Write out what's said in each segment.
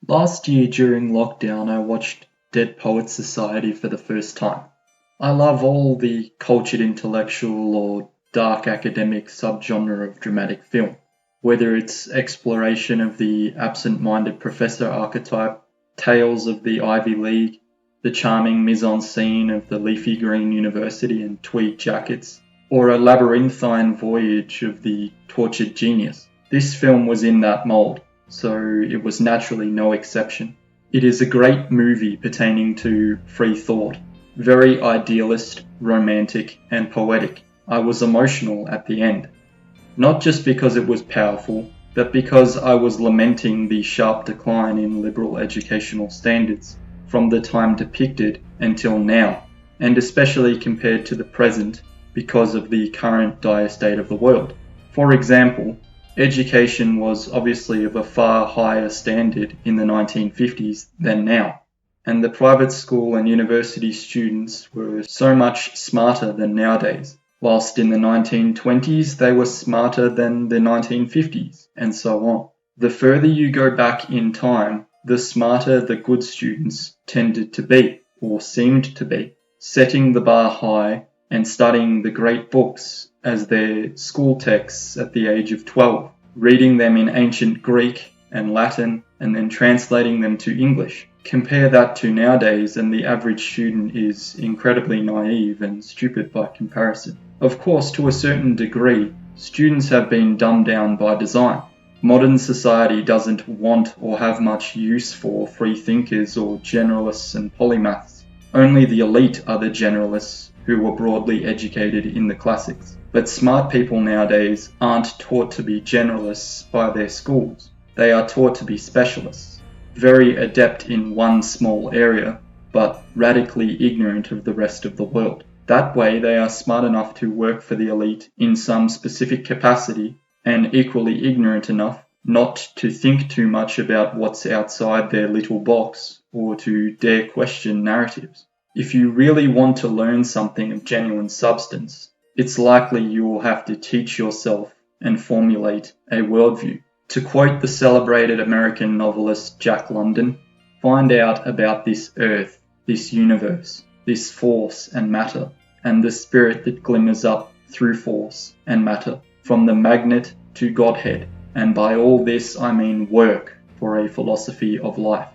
Last year during lockdown, I watched Dead Poets Society for the first time. I love all the cultured intellectual or dark academic subgenre of dramatic film, whether it's exploration of the absent-minded professor archetype, tales of the Ivy League, the charming mise-en-scene of the leafy green university and tweed jackets, or a labyrinthine voyage of the tortured genius. This film was in that mold, so it was naturally no exception. It is a great movie pertaining to free thought, very idealist, romantic, and poetic. I was emotional at the end, not just because it was powerful, but because I was lamenting the sharp decline in liberal educational standards from the time depicted until now, and especially compared to the present because of the current dire state of the world. For example, education was obviously of a far higher standard in the 1950s than now, and the private school and university students were so much smarter than nowadays, whilst in the 1920s they were smarter than the 1950s, and so on. The further you go back in time, the smarter the good students tended to be, or seemed to be, setting the bar high and studying the great books as their school texts at the age of 12, reading them in ancient Greek and Latin, and then translating them to English. Compare that to nowadays, and the average student is incredibly naive and stupid by comparison. Of course, to a certain degree, students have been dumbed down by design. Modern society doesn't want or have much use for free thinkers or generalists and polymaths. Only the elite are the generalists who were broadly educated in the classics. But smart people nowadays aren't taught to be generalists by their schools. They are taught to be specialists, very adept in one small area, but radically ignorant of the rest of the world. That way, they are smart enough to work for the elite in some specific capacity, and equally ignorant enough not to think too much about what's outside their little box or to dare question narratives. If you really want to learn something of genuine substance, it's likely you will have to teach yourself and formulate a worldview. To quote the celebrated American novelist Jack London, find out about this earth, this universe, this force and matter, and the spirit that glimmers up through force and matter, from the magnet to Godhead. And by all this I mean work for a philosophy of life.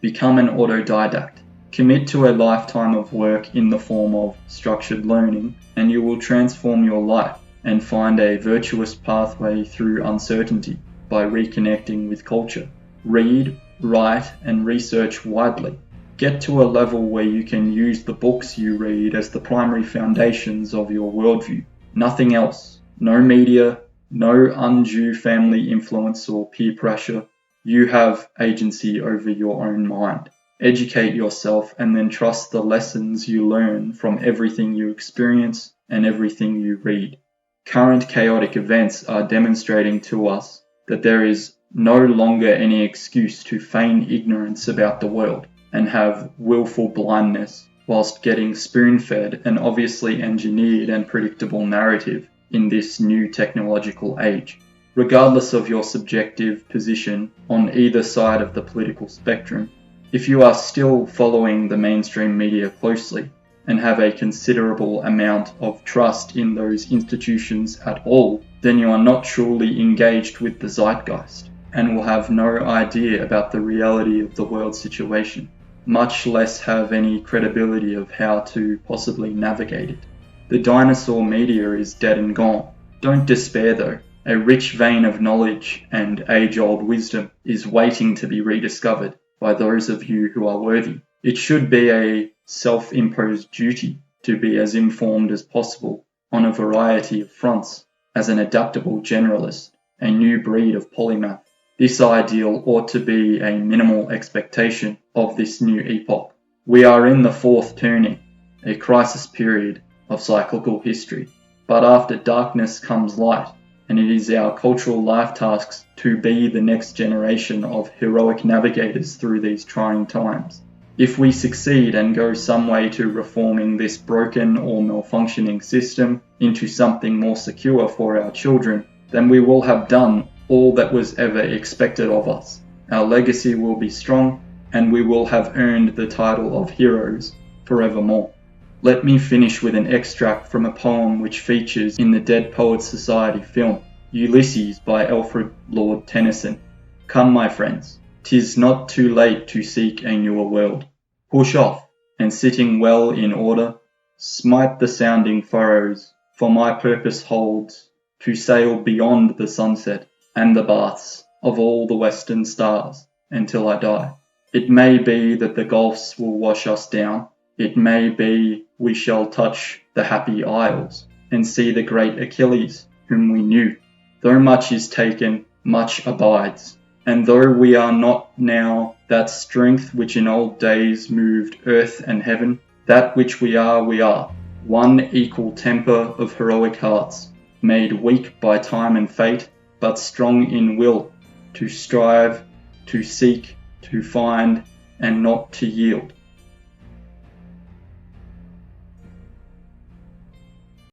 Become an autodidact. Commit to a lifetime of work in the form of structured learning, and you will transform your life and find a virtuous pathway through uncertainty by reconnecting with culture. Read, write, and research widely. Get to a level where you can use the books you read as the primary foundations of your worldview. Nothing else. No media, no undue family influence or peer pressure. You have agency over your own mind. Educate yourself and then trust the lessons you learn from everything you experience and everything you read. Current chaotic events are demonstrating to us that there is no longer any excuse to feign ignorance about the world and have willful blindness whilst getting spoon-fed an obviously engineered and predictable narrative in this new technological age. Regardless of your subjective position on either side of the political spectrum, if you are still following the mainstream media closely and have a considerable amount of trust in those institutions at all, then you are not truly engaged with the zeitgeist and will have no idea about the reality of the world situation, much less have any credibility of how to possibly navigate it. The dinosaur media is dead and gone. Don't despair though. A rich vein of knowledge and age-old wisdom is waiting to be rediscovered by those of you who are worthy. It should be a self-imposed duty to be as informed as possible on a variety of fronts. As an adaptable generalist, a new breed of polymath, this ideal ought to be a minimal expectation of this new epoch. We are in the fourth turning, a crisis period of cyclical history. But after darkness comes light, and it is our cultural life tasks to be the next generation of heroic navigators through these trying times. If we succeed and go some way to reforming this broken or malfunctioning system into something more secure for our children, then we will have done all that was ever expected of us, our legacy will be strong, and we will have earned the title of heroes forevermore. Let me finish with an extract from a poem which features in the Dead Poets Society film, Ulysses by Alfred Lord Tennyson. Come, my friends, 'tis not too late to seek a newer world. Push off, and sitting well in order, smite the sounding furrows, for my purpose holds to sail beyond the sunset and the baths of all the western stars until I die. It may be that the gulfs will wash us down. It may be we shall touch the happy isles and see the great Achilles whom we knew. Though much is taken, much abides. And though we are not now that strength which in old days moved earth and heaven, that which we are, one equal temper of heroic hearts, made weak by time and fate, but strong in will, to strive, to seek, to find, and not to yield.